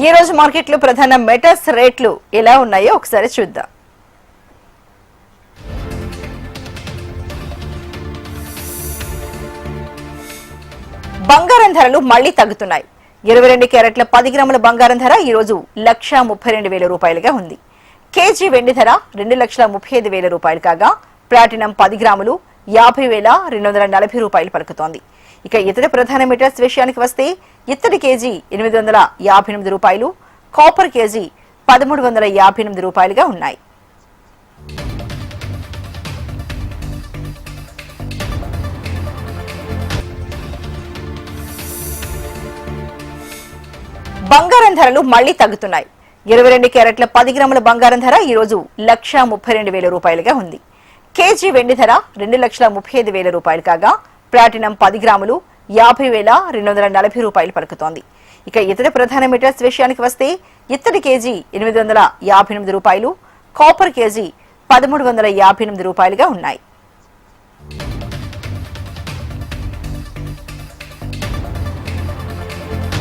ఈ రోజు మార్కెట్లో ప్రధాన మెటల్స్ రేట్లు ఎలా ఉన్నాయో ఒకసారి చూద్దాం. బంగారం ధరలు మళ్లీ తగ్గుతున్నాయి. 22 క్యారెట్ల 10 గ్రాముల బంగారం ధర ఈ రోజు 1,32,000 రూపాయలుగా ఉంది. కేజీ వెండి ధర 2,35,000 రూపాయలు కాగా ప్లాటినం 10 గ్రాములు 50,240 రూపాయలు పలుకుతోంది. ఇక ఇతర ప్రధాన మెటల్స్ విషయానికి వస్తే ఇత్తడి కేజీ 858 రూపాయలు, కాపర్ కేజీ 1,358 రూపాయలుగా ఉన్నాయి. బంగారం ధరలు మళ్లీ తగ్గుతున్నాయి. 22 క్యారెట్ల 10 గ్రాముల బంగారం ధర ఈ రోజు 1,32,000 రూపాయలుగా ఉంది. కేజీ వెండి ధర 2,35,000 రూపాయలు కాగా ప్లాటినం 10 గ్రాములు 50,240 రూపాయలు పలుకుతోంది. ఇక ఇతర ప్రధాన మెటల్స్ విషయానికి వస్తే ఇత్తడి కేజీ 858 రూపాయలు, కాపర్ కేజీ 1,358 రూపాయలుగా ఉన్నాయి.